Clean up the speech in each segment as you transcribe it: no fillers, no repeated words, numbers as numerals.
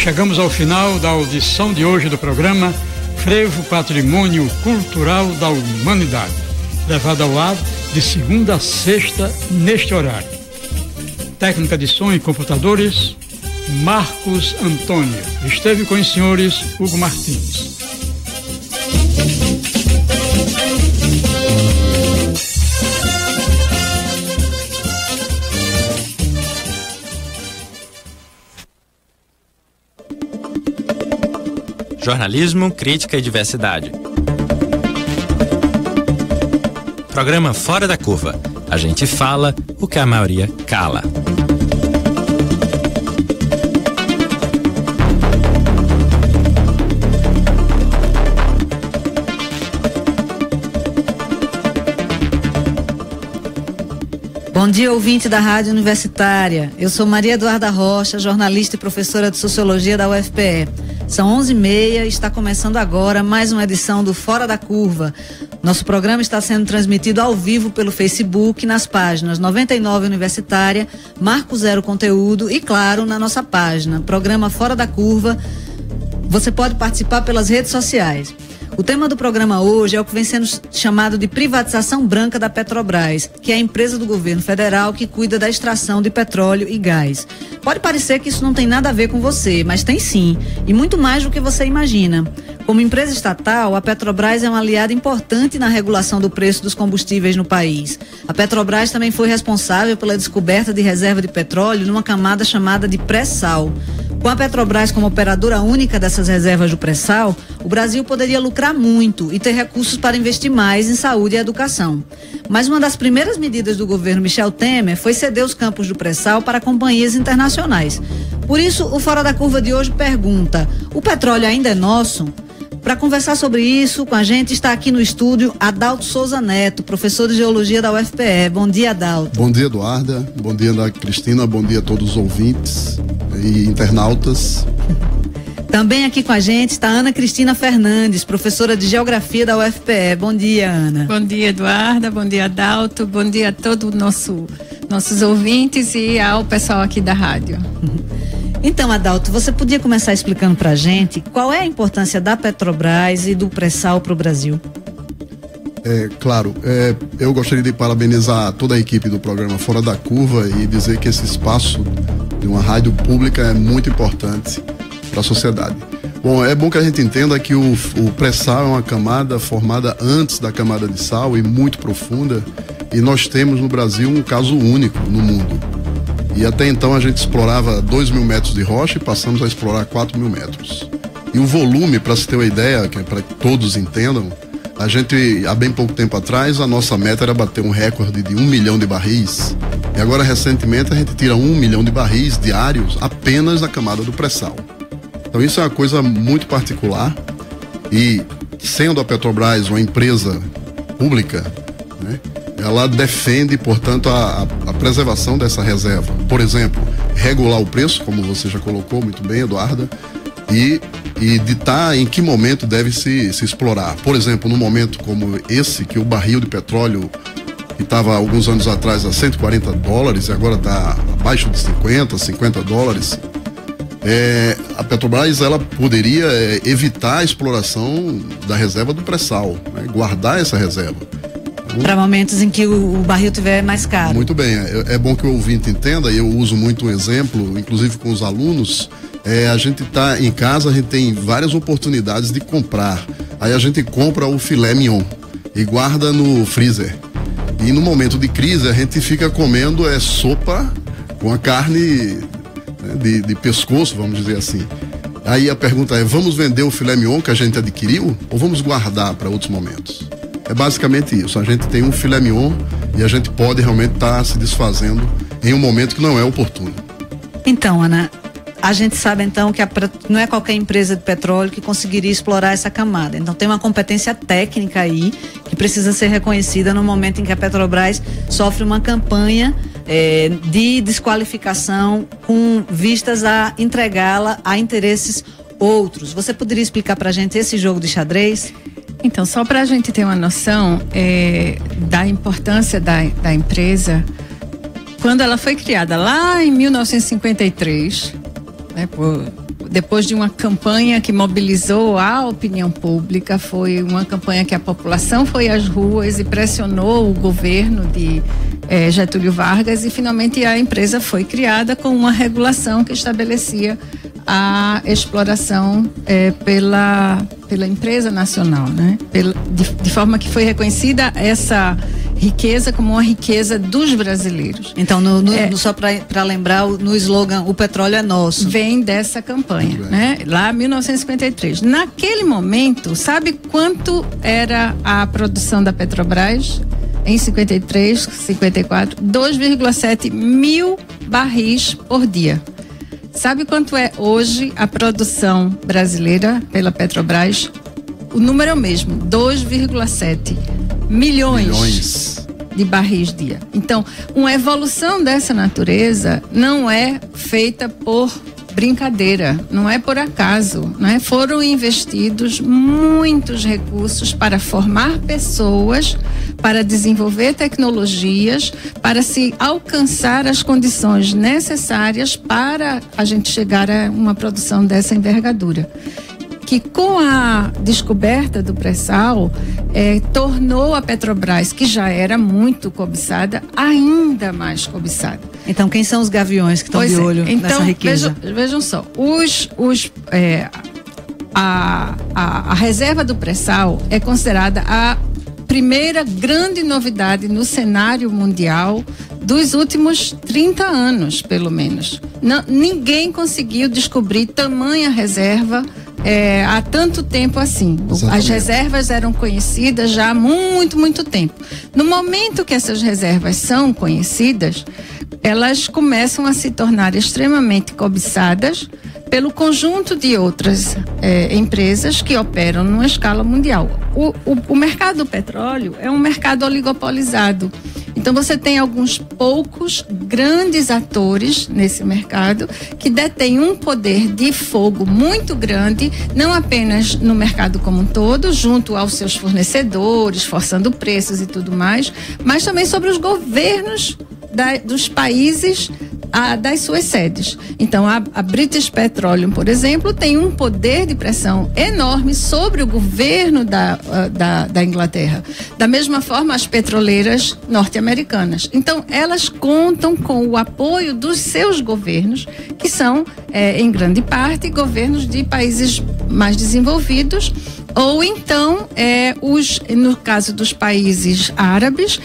chegamos ao final da audição de hoje do programa Frevo Patrimônio Cultural da Humanidade, levado ao ar de segunda a sexta neste horário. Técnica de som e computadores, Marcos Antônio. Esteve com os senhores Hugo Martins. Jornalismo, crítica e diversidade. Programa Fora da Curva. A gente fala o que a maioria cala. Bom dia, ouvinte da Rádio Universitária. Eu sou Maria Eduarda Rocha, jornalista e professora de Sociologia da UFPE. São 11h30 e está começando agora mais uma edição do Fora da Curva. Nosso programa está sendo transmitido ao vivo pelo Facebook, nas páginas 99 Universitária, Marco Zero Conteúdo e, claro, na nossa página, Programa Fora da Curva. Você pode participar pelas redes sociais. O tema do programa hoje é o que vem sendo chamado de privatização branca da Petrobras, que é a empresa do governo federal que cuida da extração de petróleo e gás. Pode parecer que isso não tem nada a ver com você, mas tem sim, e muito mais do que você imagina. Como empresa estatal, a Petrobras é uma aliada importante na regulação do preço dos combustíveis no país. A Petrobras também foi responsável pela descoberta de reserva de petróleo numa camada chamada de pré-sal. Com a Petrobras como operadora única dessas reservas do pré-sal, o Brasil poderia lucrar muito e ter recursos para investir mais em saúde e educação. Mas uma das primeiras medidas do governo Michel Temer foi ceder os campos do pré-sal para companhias internacionais. Por isso, o Fora da Curva de hoje pergunta: o petróleo ainda é nosso? Para conversar sobre isso, com a gente está aqui no estúdio Adalto Souza Neto, professor de Geologia da UFPE. Bom dia, Adalto. Bom dia, Eduarda. Bom dia, Ana Cristina. Bom dia a todos os ouvintes e internautas. Também aqui com a gente está Ana Cristina Fernandes, professora de Geografia da UFPE. Bom dia, Ana. Bom dia, Eduarda. Bom dia, Adalto. Bom dia a todos nossos ouvintes e ao pessoal aqui da rádio. Então, Adalto, você podia começar explicando para a gente qual é a importância da Petrobras e do pré-sal para o Brasil? Claro, eu gostaria de parabenizar toda a equipe do programa Fora da Curva e dizer que esse espaço de uma rádio pública é muito importante para a sociedade. Bom, é bom que a gente entenda que o pré-sal é uma camada formada antes da camada de sal e muito profunda, e nós temos no Brasil um caso único no mundo. E até então a gente explorava 2.000 metros de rocha e passamos a explorar 4.000 metros. E o volume, para se ter uma ideia, para que todos entendam, a gente, há bem pouco tempo atrás, a nossa meta era bater um recorde de 1 milhão de barris. E agora, recentemente, a gente tira 1 milhão de barris diários apenas da camada do pré-sal. Então isso é uma coisa muito particular. E sendo a Petrobras uma empresa pública, né, ela defende, portanto, a preservação dessa reserva. Por exemplo, regular o preço, como você já colocou muito bem, Eduarda, e ditar em que momento deve se explorar. Por exemplo, num momento como esse, que o barril de petróleo, que estava alguns anos atrás a $140 e agora está abaixo de $50 a Petrobras ela poderia evitar a exploração da reserva do pré-sal, né, guardar essa reserva. Para momentos em que o barril estiver mais caro. Muito bem, é bom que o ouvinte entenda, e eu uso muito um exemplo, inclusive com os alunos. A gente está em casa, a gente tem várias oportunidades de comprar. Aí a gente compra o filé mignon e guarda no freezer. E no momento de crise a gente fica comendo sopa com a carne de pescoço, vamos dizer assim. Aí a pergunta é: vamos vender o filé mignon que a gente adquiriu ou vamos guardar para outros momentos? É basicamente isso. A gente tem um filé mignon e a gente pode realmente estar se desfazendo em um momento que não é oportuno. Então, Ana, a gente sabe então que não é qualquer empresa de petróleo que conseguiria explorar essa camada. Então tem uma competência técnica aí que precisa ser reconhecida no momento em que a Petrobras sofre uma campanha de desqualificação com vistas a entregá-la a interesses outros. Você poderia explicar pra gente esse jogo de xadrez? Então, só para a gente ter uma noção da importância da empresa, quando ela foi criada lá em 1953, né, por depois de uma campanha que mobilizou a opinião pública, foi uma campanha que a população foi às ruas e pressionou o governo de Getúlio Vargas, e finalmente a empresa foi criada com uma regulação que estabelecia a exploração pela empresa nacional, né? De forma que foi reconhecida essa riqueza como uma riqueza dos brasileiros. Então, só para lembrar, no slogan "O petróleo é nosso", vem dessa campanha, né? Lá em 1953. Naquele momento, sabe quanto era a produção da Petrobras? Em 53, 54, 2,7 mil barris por dia. Sabe quanto é hoje a produção brasileira pela Petrobras? O número é o mesmo, 2,7 milhões de barris dia. Então, uma evolução dessa natureza não é feita por brincadeira, não é por acaso, né? Foram investidos muitos recursos para formar pessoas, para desenvolver tecnologias, para se alcançar as condições necessárias para a gente chegar a uma produção dessa envergadura. Que com a descoberta do pré-sal, tornou a Petrobras, que já era muito cobiçada, ainda mais cobiçada. Então, quem são os gaviões que estão de olho nessa riqueza? Vejam só, a reserva do pré-sal é considerada a primeira grande novidade no cenário mundial dos últimos 30 anos, pelo menos. Ninguém conseguiu descobrir tamanha reserva há tanto tempo assim. Exatamente. As reservas eram conhecidas já há muito, muito tempo. No momento que essas reservas são conhecidas, elas começam a se tornar extremamente cobiçadas pelo conjunto de outras empresas que operam numa escala mundial. O mercado do petróleo é um mercado oligopolizado. Então você tem alguns poucos grandes atores nesse mercado que detêm um poder de fogo muito grande, não apenas no mercado como um todo, junto aos seus fornecedores, forçando preços e tudo mais, mas também sobre os governos dos países das suas sedes. Então, a British Petroleum, por exemplo, tem um poder de pressão enorme sobre o governo da Inglaterra. Da mesma forma, as petroleiras norte-americanas. Então, elas contam com o apoio dos seus governos, que são, em grande parte, governos de países mais desenvolvidos, ou então, no caso dos países árabes,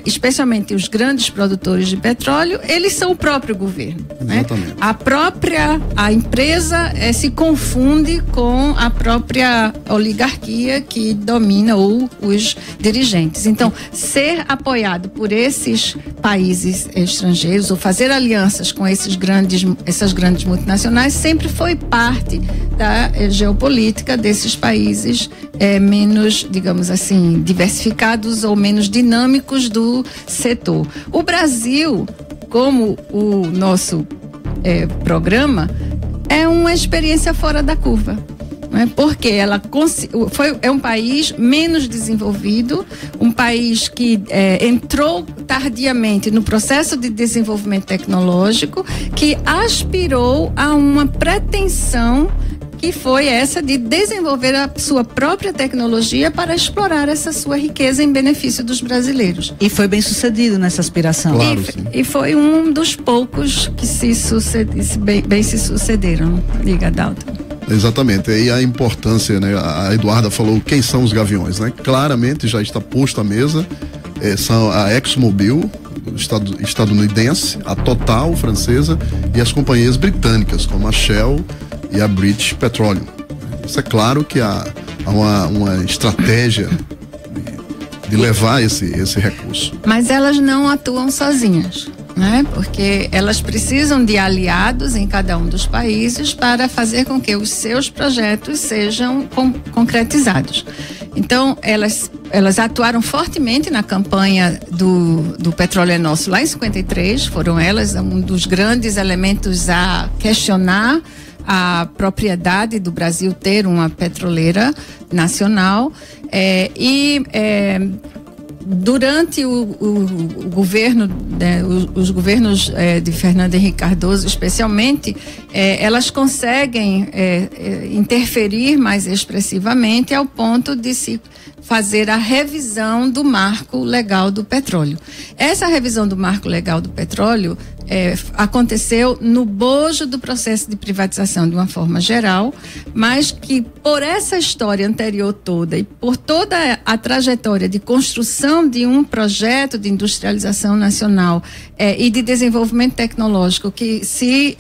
especialmente os grandes produtores de petróleo, eles são o próprio governo. Exatamente. Né? A empresa se confunde com a própria oligarquia que domina os dirigentes. Então, ser apoiado por esses países estrangeiros ou fazer alianças com essas grandes multinacionais sempre foi parte da geopolítica desses países menos, digamos assim, diversificados ou menos dinâmicos do setor. O Brasil, como o nosso programa, é uma experiência fora da curva. Né? Porque é um país menos desenvolvido, um país que entrou tardiamente no processo de desenvolvimento tecnológico, que aspirou a uma pretensão que foi essa de desenvolver a sua própria tecnologia para explorar essa sua riqueza em benefício dos brasileiros. E foi bem sucedido nessa aspiração. Claro, e foi um dos poucos que bem se sucederam. Diga, Dalton. Exatamente, e a importância, né? A Eduarda falou quem são os gaviões, né? Claramente já está posto à mesa, são a ExxonMobil, estadunidense, a Total, francesa, e as companhias britânicas, como a Shell e a British Petroleum. Isso é claro que há uma estratégia de levar esse recurso. Mas elas não atuam sozinhas, né? Porque elas precisam de aliados em cada um dos países para fazer com que os seus projetos sejam concretizados. Então, elas atuaram fortemente na campanha do Petróleo é Nosso lá em 53, foram elas um dos grandes elementos a questionar a propriedade do Brasil ter uma petroleira nacional, durante o governo, né, os governos de Fernando Henrique Cardoso, especialmente, elas conseguem interferir mais expressivamente ao ponto de se fazer a revisão do marco legal do petróleo. Essa revisão do marco legal do petróleo aconteceu no bojo do processo de privatização de uma forma geral, mas que por essa história anterior toda e por toda a trajetória de construção de um projeto de industrialização nacional e de desenvolvimento tecnológico que se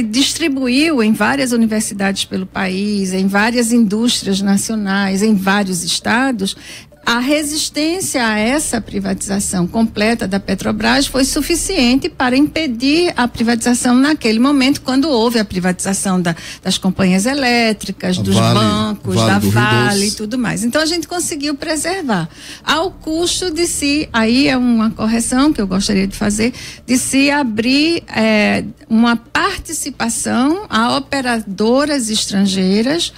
distribuiu em várias universidades pelo país, em várias indústrias nacionais, em vários estados, a resistência a essa privatização completa da Petrobras foi suficiente para impedir a privatização naquele momento, quando houve a privatização das companhias elétricas, dos bancos, da Vale e tudo mais. Então a gente conseguiu preservar, ao custo de se, aí é uma correção que eu gostaria de fazer, de se abrir uma participação a operadoras estrangeiras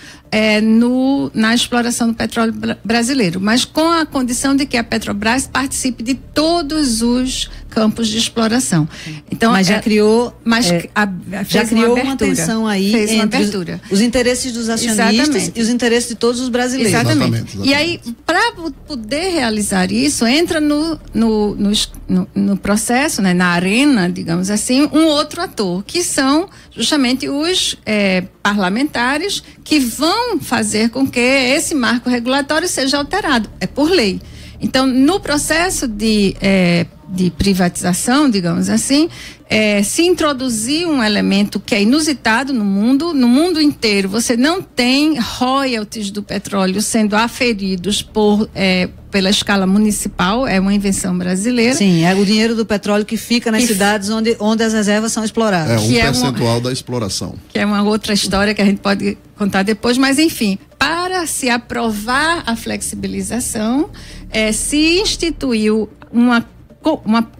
na exploração do petróleo brasileiro, mas com a condição de que a Petrobras participe de todos os campos de exploração. Então, mas já criou, já criou uma tensão aí entre os interesses dos acionistas e os interesses de todos os brasileiros. Exatamente. E aí, para poder realizar isso, entra no processo, né, na arena, digamos assim, um outro ator, que são justamente os parlamentares que vão fazer com que esse marco regulatório seja alterado. É por lei. Então, no processo de privatização, digamos assim, se introduzir um elemento que é inusitado no mundo inteiro. Você não tem royalties do petróleo sendo aferidos pela escala municipal, é uma invenção brasileira. Sim, é o dinheiro do petróleo que fica nas cidades onde as reservas são exploradas. É percentual da exploração. Que é uma outra história que a gente pode contar depois, mas enfim, para se aprovar a flexibilização, se instituiu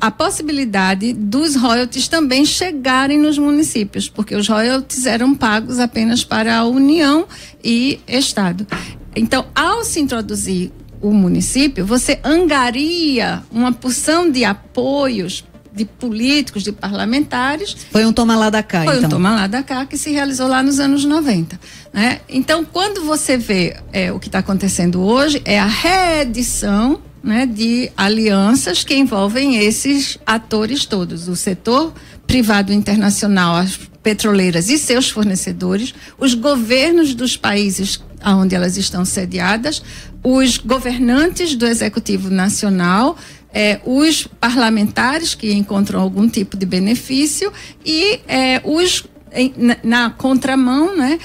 a possibilidade dos royalties também chegarem nos municípios, porque os royalties eram pagos apenas para a União e Estado. Então, ao se introduzir o município, você angaria uma porção de apoios de políticos, de parlamentares. Foi um toma lá da cá, Foi um toma lá da cá que se realizou lá nos anos 90. Né? Então, quando você vê o que está acontecendo hoje, é a reedição, né, de alianças que envolvem esses atores todos, o setor privado internacional, as petroleiras e seus fornecedores, os governos dos países onde elas estão sediadas, os governantes do Executivo Nacional, os parlamentares que encontram algum tipo de benefício e na contramão, né,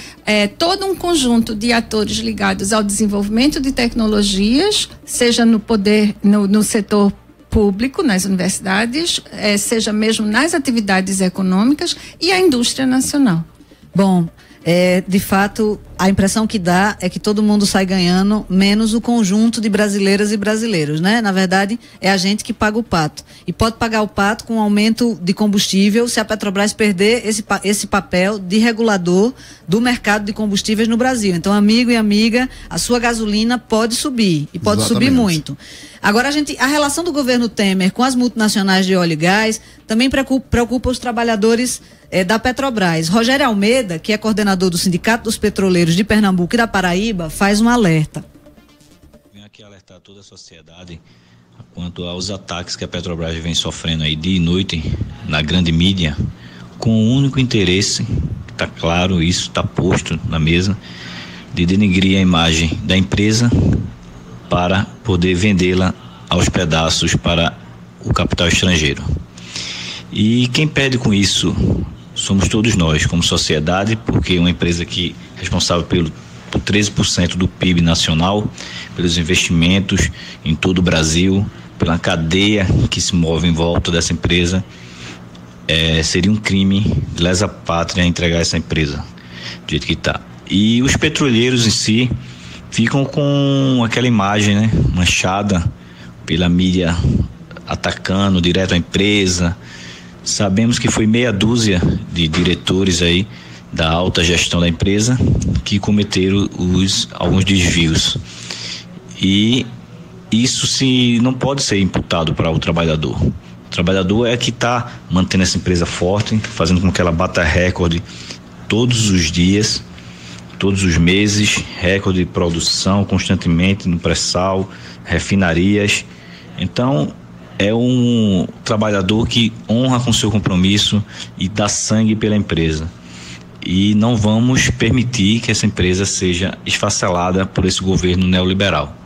todo um conjunto de atores ligados ao desenvolvimento de tecnologias, seja no setor público, nas universidades, seja mesmo nas atividades econômicas e a indústria nacional. Bom, de fato, a impressão que dá é que todo mundo sai ganhando, menos o conjunto de brasileiras e brasileiros, né? Na verdade, é a gente que paga o pato. E pode pagar o pato com um aumento de combustível se a Petrobras perder esse papel de regulador do mercado de combustíveis no Brasil. Então, amigo e amiga, a sua gasolina pode subir, e pode subir muito. Agora, a relação do governo Temer com as multinacionais de óleo e gás também preocupa os trabalhadores da Petrobras. Rogério Almeida, que é coordenador do Sindicato dos Petroleiros de Pernambuco e da Paraíba, faz um alerta. Venho aqui alertar toda a sociedade quanto aos ataques que a Petrobras vem sofrendo aí dia e noite na grande mídia, com o único interesse, está claro, isso está posto na mesa, de denegrir a imagem da empresa para poder vendê-la aos pedaços para o capital estrangeiro. E quem perde com isso somos todos nós, como sociedade, porque uma empresa que é responsável por 13% do PIB nacional, pelos investimentos em todo o Brasil, pela cadeia que se move em volta dessa empresa, seria um crime de lesa pátria entregar essa empresa do jeito que está. E os petroleiros em si ficam com aquela imagem, né, manchada pela mídia, atacando direto a empresa. Sabemos que foi meia dúzia de diretores aí da alta gestão da empresa que cometeram alguns desvios. E isso não pode ser imputado para o trabalhador. O trabalhador é que está mantendo essa empresa forte, fazendo com que ela bata recorde todos os dias, todos os meses, recorde de produção constantemente no pré-sal, refinarias. Então, é um trabalhador que honra com seu compromisso e dá sangue pela empresa. E não vamos permitir que essa empresa seja esfacelada por esse governo neoliberal.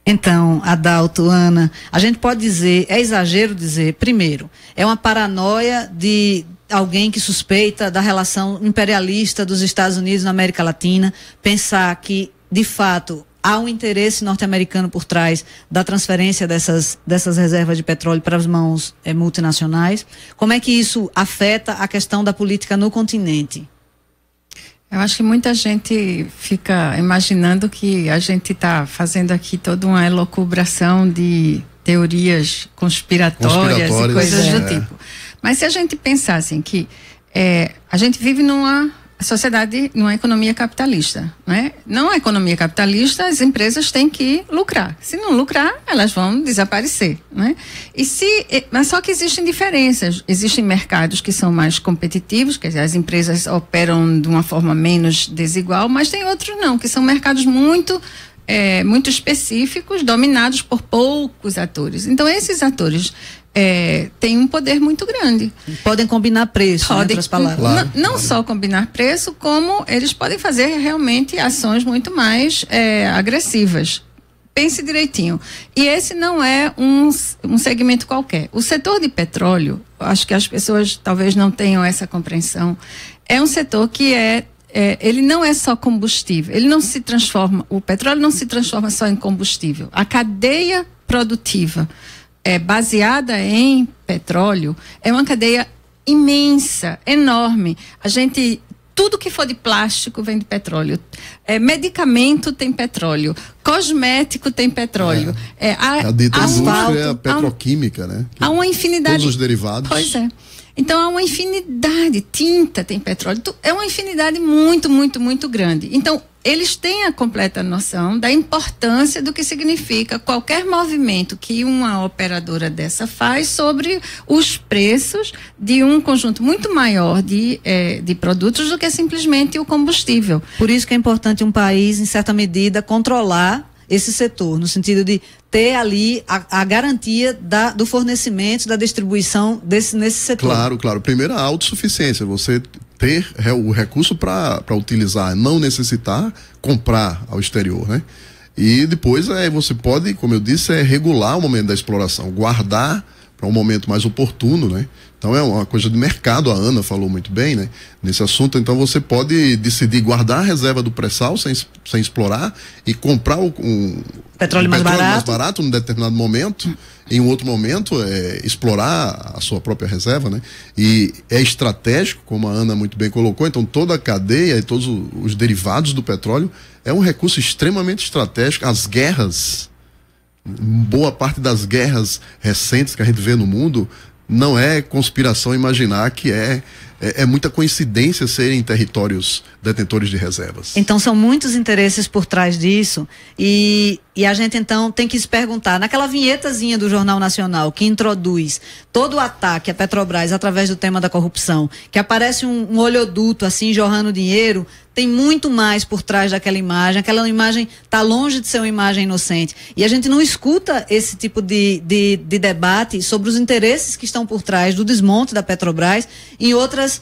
Então, Adalto, Ana, a gente pode dizer, é exagero dizer, primeiro, é uma paranoia de alguém que suspeita da relação imperialista dos Estados Unidos na América Latina, pensar que, de fato, há um interesse norte-americano por trás da transferência dessas reservas de petróleo para as mãos multinacionais. Como é que isso afeta a questão da política no continente? Eu acho que muita gente fica imaginando que a gente está fazendo aqui toda uma elucubração de teorias conspiratórias e coisas do tipo. Mas se a gente pensar assim que a gente vive numa sociedade, numa economia capitalista, né? Não é economia capitalista, as empresas têm que lucrar. Se não lucrar, elas vão desaparecer, né? Mas só que existem diferenças. Existem mercados que são mais competitivos, quer dizer, as empresas operam de uma forma menos desigual, mas tem outros não, que são mercados muito específicos, dominados por poucos atores. Então, esses atores têm um poder muito grande. Podem combinar preço, em outras palavras. Claro, não só combinar preço, como eles podem fazer realmente ações muito mais agressivas. Pense direitinho. E esse não é um segmento qualquer. O setor de petróleo, acho que as pessoas talvez não tenham essa compreensão, é um setor que ele não é só combustível, ele não se transforma, o petróleo não se transforma só em combustível. A cadeia produtiva baseada em petróleo é uma cadeia imensa, enorme. Tudo que for de plástico vem de petróleo. Medicamento tem petróleo. Cosmético tem petróleo. A dita indústria é a petroquímica, né? Há uma infinidade. Todos os derivados. Pois é. Então há uma infinidade. Tinta tem petróleo. É uma infinidade muito, muito, muito grande. Então, eles têm a completa noção da importância do que significa qualquer movimento que uma operadora dessa faz sobre os preços de um conjunto muito maior de produtos do que simplesmente o combustível. Por isso que é importante um país, em certa medida, controlar esse setor, no sentido de ter ali a garantia do fornecimento, da distribuição nesse setor. Claro. Primeiro, a autossuficiência. Você ter o recurso para utilizar, não necessitar comprar ao exterior, né? E depois você pode, como eu disse, regular o momento da exploração, guardar para um momento mais oportuno, né? Então é uma coisa de mercado, a Ana falou muito bem, né? Nesse assunto, então você pode decidir guardar a reserva do pré-sal sem explorar e comprar um petróleo mais barato num determinado momento, em um outro momento explorar a sua própria reserva, né? E é estratégico, como a Ana muito bem colocou, então toda a cadeia e todos os derivados do petróleo é um recurso extremamente estratégico. As guerras, boa parte das guerras recentes que a gente vê no mundo, não é conspiração imaginar que é muita coincidência serem territórios detentores de reservas. Então são muitos interesses por trás disso e a gente então tem que se perguntar, naquela vinhetazinha do Jornal Nacional que introduz todo o ataque à Petrobras através do tema da corrupção, que aparece um oleoduto assim jorrando dinheiro, tem muito mais por trás daquela imagem. Aquela imagem está longe de ser uma imagem inocente. E a gente não escuta esse tipo de debate sobre os interesses que estão por trás do desmonte da Petrobras em outras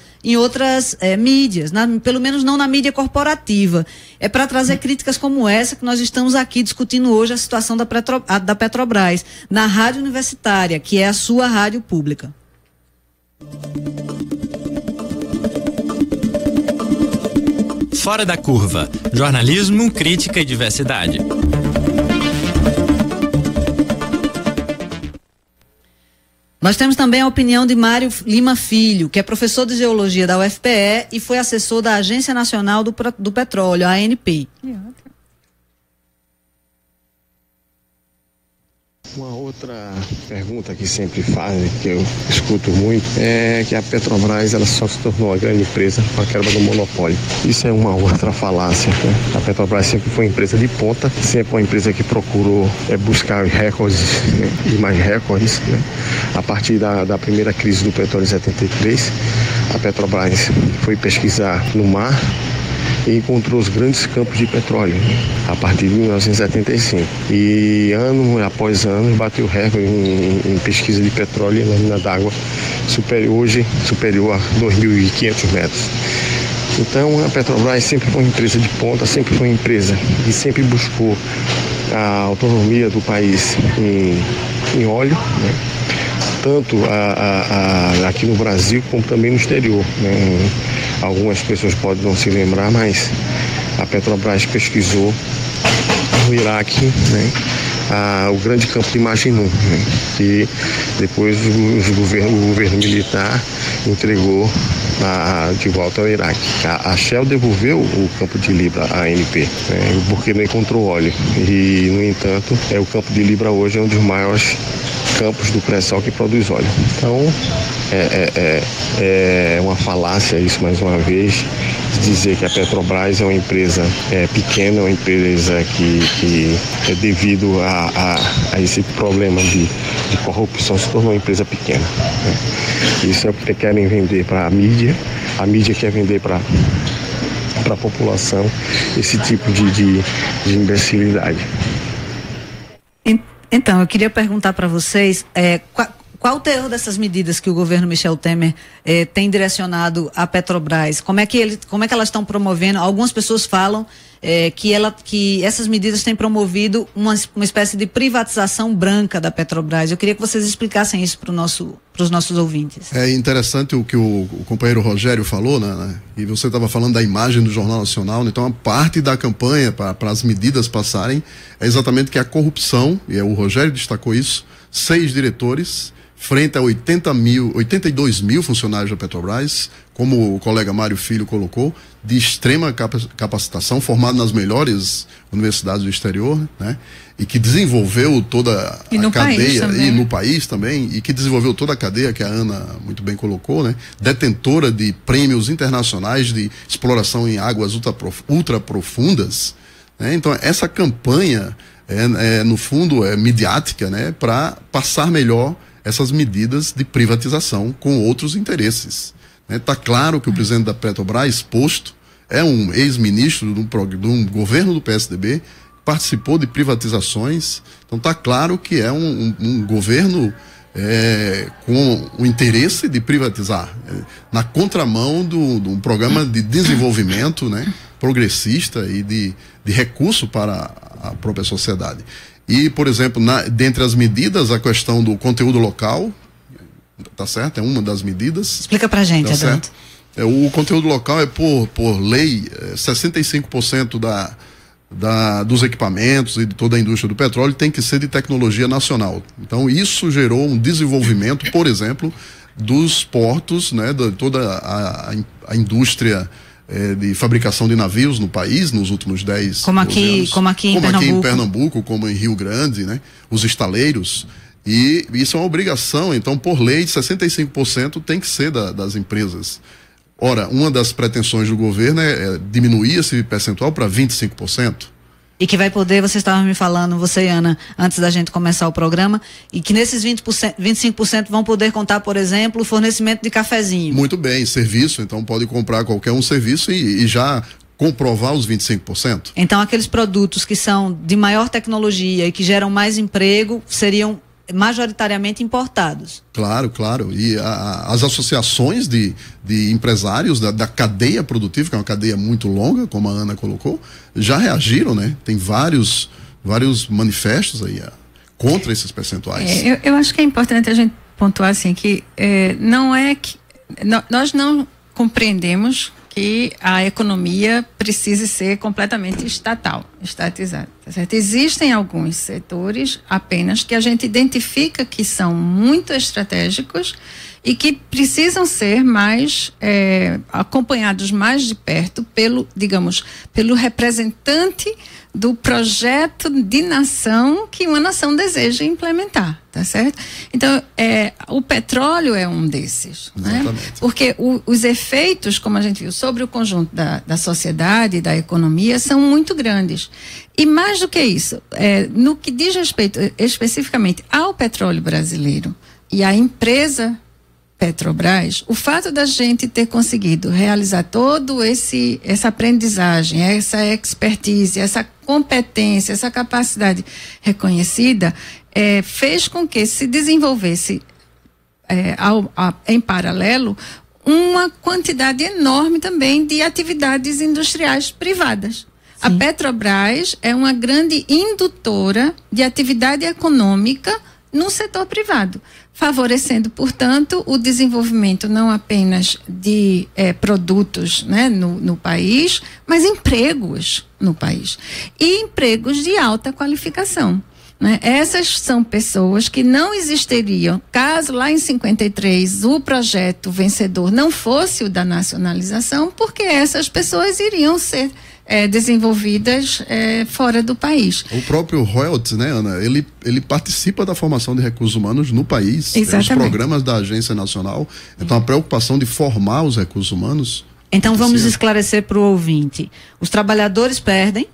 mídias, pelo menos não na mídia corporativa. É para trazer críticas como essa que nós estamos aqui discutindo hoje a situação da Petrobras, na rádio universitária, que é a sua rádio pública. Fora da Curva. Jornalismo, crítica e diversidade. Nós temos também a opinião de Mário Lima Filho, que é professor de Geologia da UFPE e foi assessor da Agência Nacional do Petróleo, a ANP. Uma outra pergunta que sempre fazem, que eu escuto muito, é que a Petrobras ela só se tornou uma grande empresa com a quebra do monopólio. Isso é uma outra falácia, né? A Petrobras sempre foi uma empresa de ponta, sempre uma empresa que procurou buscar recordes, né? E mais recordes, né? A partir da primeira crise do petróleo em 73, a Petrobras foi pesquisar no mar e encontrou os grandes campos de petróleo, né? A partir de 1975. E ano após ano bateu recorde em pesquisa de petróleo em lâmina d'água, hoje superior a 2.500 metros. Então a Petrobras sempre foi uma empresa de ponta, sempre foi uma empresa que sempre buscou a autonomia do país em óleo, né? Tanto aqui no Brasil como também no exterior, né? Algumas pessoas podem não se lembrar, mas a Petrobras pesquisou no Iraque, né? O grande campo de Majinun, né? Que depois o governo militar entregou de volta ao Iraque. A Shell devolveu o campo de Libra à ANP, né? Porque não encontrou óleo. E, no entanto, o campo de Libra hoje é um dos maiores campos do pré-sal que produz óleo. Então, é uma falácia isso, mais uma vez, de dizer que a Petrobras é uma empresa pequena, uma empresa que devido a esse problema de corrupção se tornou uma empresa pequena, né? Isso é o que querem vender para a mídia quer vender para a população esse tipo de imbecilidade. Então, eu queria perguntar para vocês qual o teor dessas medidas que o governo Michel Temer tem direcionado à Petrobras? Como é que elas estão promovendo? Algumas pessoas falam que essas medidas têm promovido uma espécie de privatização branca da Petrobras. Eu queria que vocês explicassem isso para os nossos ouvintes. É interessante o que o companheiro Rogério falou, né? E você estava falando da imagem do Jornal Nacional, né? Então a parte da campanha para as medidas passarem é exatamente que a corrupção, e o Rogério destacou isso, 6 diretores frente a 82 mil funcionários da Petrobras, como o colega Mário Filho colocou, de extrema capacitação, formado nas melhores universidades do exterior, né? E que desenvolveu toda a cadeia, e no país também, e que desenvolveu toda a cadeia que a Ana muito bem colocou, né? Detentora de prêmios internacionais de exploração em águas ultra profundas, né? Então essa campanha no fundo midiática, né? Para passar melhor essas medidas de privatização com outros interesses. Está claro que o presidente da Petrobras, posto, é um ex-ministro de um governo do PSDB, participou de privatizações, então está claro que é um governo com o interesse de privatizar, na contramão de um programa de desenvolvimento, né, progressista e de recurso para a própria sociedade. E, por exemplo, dentre as medidas, a questão do conteúdo local, tá certo? É uma das medidas. Explica pra gente, Adalto. O conteúdo local é, por lei, 65% dos equipamentos e de toda a indústria do petróleo tem que ser de tecnologia nacional. Então, isso gerou um desenvolvimento, por exemplo, dos portos, né, de toda a indústria de fabricação de navios no país nos últimos 10 anos. Como aqui em Pernambuco, como em Rio Grande, né? Os estaleiros. E isso é uma obrigação, então, por lei, 65% tem que ser das empresas. Ora, uma das pretensões do governo é diminuir esse percentual para 25%. E que vai poder, vocês estavam me falando, você e Ana, antes da gente começar o programa, e que nesses 25% vão poder contar, por exemplo, o fornecimento de cafezinho. Muito bem, serviço, então pode comprar qualquer um serviço e já comprovar os 25%. Então aqueles produtos que são de maior tecnologia e que geram mais emprego seriam majoritariamente importados. Claro, claro. E as associações de empresários da cadeia produtiva, que é uma cadeia muito longa, como a Ana colocou, já reagiram, né? Tem vários manifestos aí contra esses percentuais. Eu acho que é importante a gente pontuar assim que nós não compreendemos que a economia precise ser completamente estatizada. Tá certo? Existem alguns setores apenas que a gente identifica que são muito estratégicos e que precisam ser mais acompanhados mais de perto pelo representante do projeto de nação que uma nação deseja implementar, tá certo? Então, o petróleo é um desses, né? Porque os efeitos, como a gente viu, sobre o conjunto da sociedade e da economia são muito grandes. E mais do que isso, no que diz respeito especificamente ao petróleo brasileiro e à empresa Petrobras, o fato da gente ter conseguido realizar todo essa aprendizagem, essa expertise, essa competência, essa capacidade reconhecida, fez com que se desenvolvesse em paralelo uma quantidade enorme também de atividades industriais privadas. Sim. A Petrobras é uma grande indutora de atividade econômica no setor privado, favorecendo, portanto, o desenvolvimento não apenas de produtos, né, no país, mas empregos no país. E empregos de alta qualificação, né? Essas são pessoas que não existiriam caso lá em 53 o projeto vencedor não fosse o da nacionalização, porque essas pessoas iriam ser desenvolvidas fora do país. O próprio royalties, né, Ana, ele participa da formação de recursos humanos no país. Exatamente. Os programas da Agência Nacional. Então, a preocupação de formar os recursos humanos. Então, vamos esclarecer para o ouvinte. Os trabalhadores perdem,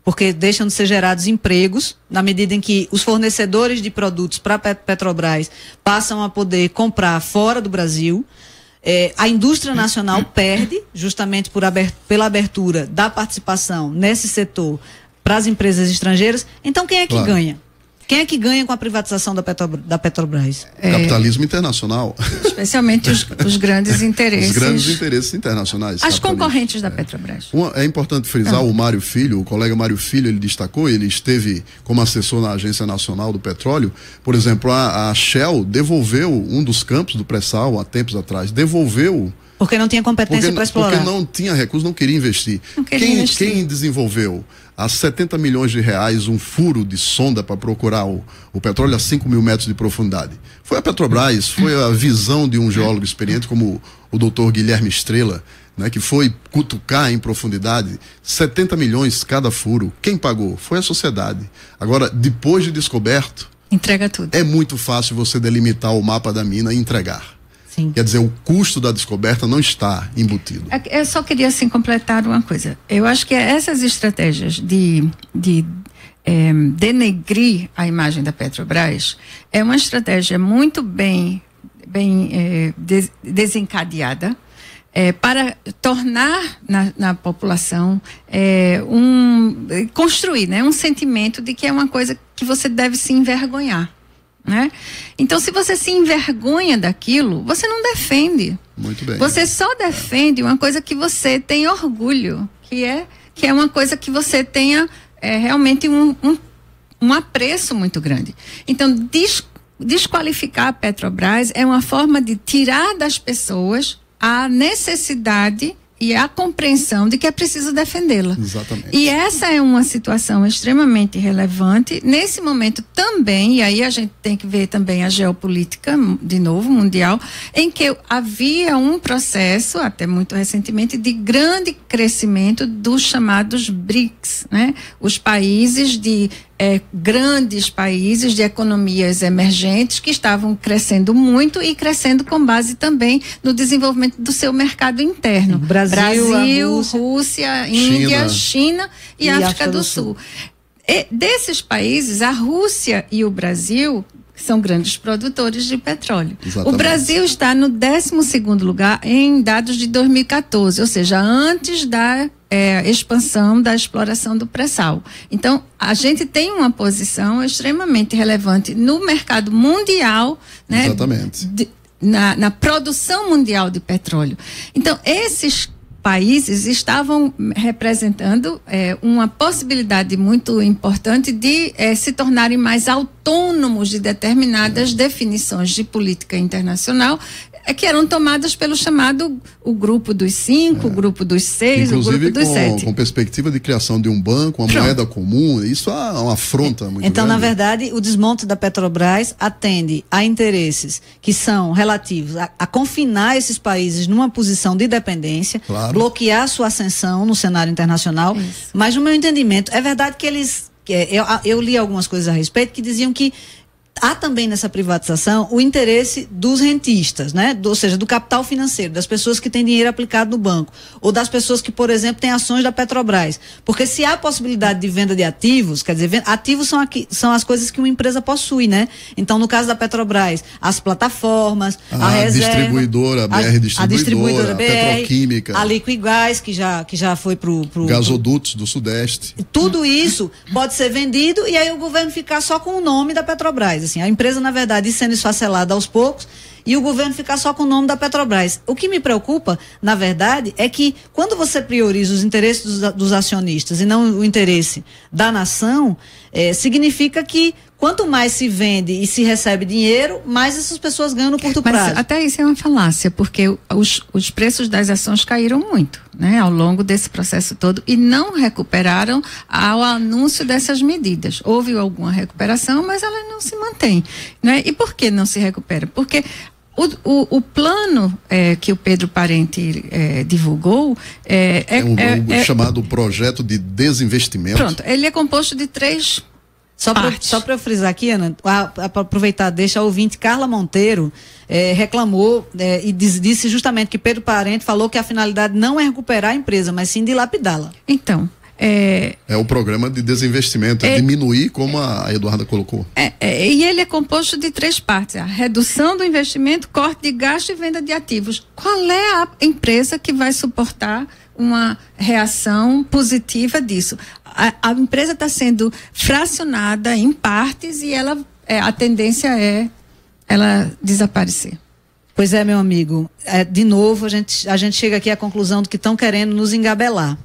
porque deixam de ser gerados empregos, na medida em que os fornecedores de produtos para a Petrobras passam a poder comprar fora do Brasil. A indústria nacional perde, justamente pela abertura da participação nesse setor para as empresas estrangeiras. Então, quem é que ganha? Quem é que ganha com a privatização da Petrobras? Capitalismo internacional. Especialmente os grandes interesses. Os grandes interesses internacionais. As concorrentes da Petrobras. É importante frisar, o Mário Filho, o colega Mário Filho, ele destacou, ele esteve como assessor na Agência Nacional do Petróleo. Por exemplo, a Shell devolveu um dos campos do pré-sal, há tempos atrás, devolveu. Porque não tinha competência para explorar. Porque não tinha recurso, não queria investir. Quem desenvolveu a 70 milhões de reais um furo de sonda para procurar o petróleo a 5 mil metros de profundidade? Foi a Petrobras, foi a visão de um geólogo experiente como o doutor Guilherme Estrela, né, que foi cutucar em profundidade 70 milhões cada furo. Quem pagou? Foi a sociedade. Agora, depois de descoberto, entrega tudo. É muito fácil você delimitar o mapa da mina e entregar. Sim. Quer dizer, o custo da descoberta não está embutido. Eu só queria assim completar uma coisa. Eu acho que essas estratégias de denegrir a imagem da Petrobras é uma estratégia muito bem desencadeada para tornar na população construir, né, um sentimento de que é uma coisa que você deve se envergonhar. Né? Então, se você se envergonha daquilo, você não defende. Muito bem. Você só defende uma coisa que você tem orgulho, que é uma coisa que você tenha realmente um apreço muito grande. Então, desqualificar a Petrobras é uma forma de tirar das pessoas a necessidade e a compreensão de que é preciso defendê-la. Exatamente. E essa é uma situação extremamente relevante nesse momento também, e aí a gente tem que ver também a geopolítica, de novo, mundial, em que havia um processo, até muito recentemente, de grande crescimento dos chamados BRICS, né? Os países grandes países de economias emergentes que estavam crescendo muito e crescendo com base também no desenvolvimento do seu mercado interno. Brasil, Rússia, Índia, China e África do Sul. E desses países, a Rússia e o Brasil são grandes produtores de petróleo. Exatamente. O Brasil está no 12º lugar em dados de 2014, ou seja, antes da expansão da exploração do pré-sal. Então, a gente tem uma posição extremamente relevante no mercado mundial, né? Exatamente. Na produção mundial de petróleo. Então, esses países estavam representando uma possibilidade muito importante de se tornarem mais autônomos de determinadas definições de política internacional, que eram tomadas pelo chamado o grupo dos 5, o grupo dos 6, o grupo dos 7. Com perspectiva de criação de um banco, uma moeda comum, isso é uma afronta muito Então, grande. na verdade, o desmonte da Petrobras atende a interesses que são relativos a confinar esses países numa posição de dependência, bloquear sua ascensão no cenário internacional. Isso. Mas, no meu entendimento, é verdade que eu li algumas coisas a respeito que diziam que há também nessa privatização o interesse dos rentistas, né? Ou seja, do capital financeiro, das pessoas que têm dinheiro aplicado no banco, ou das pessoas que, por exemplo, têm ações da Petrobras. Porque se há possibilidade de venda de ativos, quer dizer, ativos são as coisas que uma empresa possui, né? Então, no caso da Petrobras, as plataformas, a reserva, distribuidora, a distribuidora, a Petroquímica, a Liquigás, que já foi pro gasodutos do Sudeste. Tudo isso pode ser vendido e aí o governo ficar só com o nome da Petrobras. Assim, a empresa, na verdade, sendo esfacelada aos poucos e o governo ficar só com o nome da Petrobras. O que me preocupa, na verdade, é que quando você prioriza os interesses dos acionistas e não o interesse da nação, significa que quanto mais se vende e se recebe dinheiro, mais essas pessoas ganham no curto prazo. Mas até isso é uma falácia, porque os preços das ações caíram muito, né, ao longo desse processo todo e não recuperaram ao anúncio dessas medidas. Houve alguma recuperação, mas ela não se mantém, né? E por que não se recupera? Porque o plano que o Pedro Parente divulgou é chamado Projeto de Desinvestimento. Pronto, ele é composto de 3 partes. Só para eu frisar aqui, Ana, para aproveitar, deixa a ouvinte Carla Monteiro reclamou e disse justamente que Pedro Parente falou que a finalidade não é recuperar a empresa, mas sim dilapidá-la. Então, é o programa de desinvestimento, diminuir, como a Eduarda colocou. E ele é composto de 3 partes: a redução do investimento, corte de gasto e venda de ativos. Qual é a empresa que vai suportar uma reação positiva disso? A empresa está sendo fracionada em partes e a tendência é ela desaparecer. Pois é, meu amigo. De novo, a gente chega aqui à conclusão de que estão querendo nos engabelar.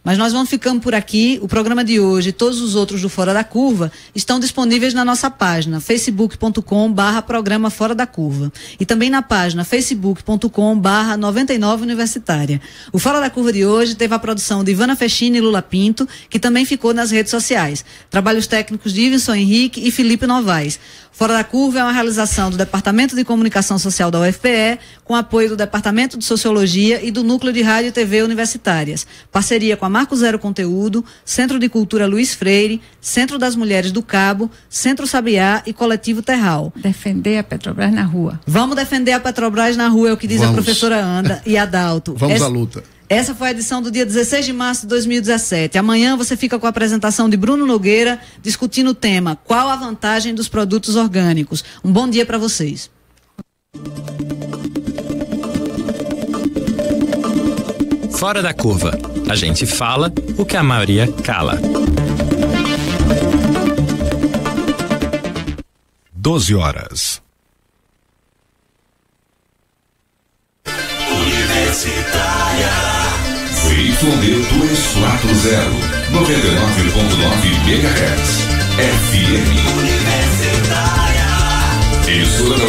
Mas nós vamos ficando por aqui. O programa de hoje e todos os outros do Fora da Curva estão disponíveis na nossa página facebook.com/programa Fora da Curva e também na página facebook.com/99 Universitária. O Fora da Curva de hoje teve a produção de Ivana Fechini e Lula Pinto, que também ficou nas redes sociais. Trabalhos técnicos de Ivinson Henrique e Felipe Novaes. Fora da Curva é uma realização do Departamento de Comunicação Social da UFPE, com apoio do Departamento de Sociologia e do Núcleo de Rádio e TV Universitárias. Parceria com a Marco Zero Conteúdo, Centro de Cultura Luiz Freire, Centro das Mulheres do Cabo, Centro Sabiá e Coletivo Terral. Defender a Petrobras na rua. Vamos defender a Petrobras na rua, é o que diz a professora Anda e Adalto. Vamos à luta. Essa foi a edição do dia 16 de março de 2017. Amanhã você fica com a apresentação de Bruno Nogueira, discutindo o tema: qual a vantagem dos produtos orgânicos? Um bom dia para vocês. Fora da Curva. A gente fala o que a maioria cala. 12 horas. YD 240, 99.9 MHz, FM Universitária. Emissora da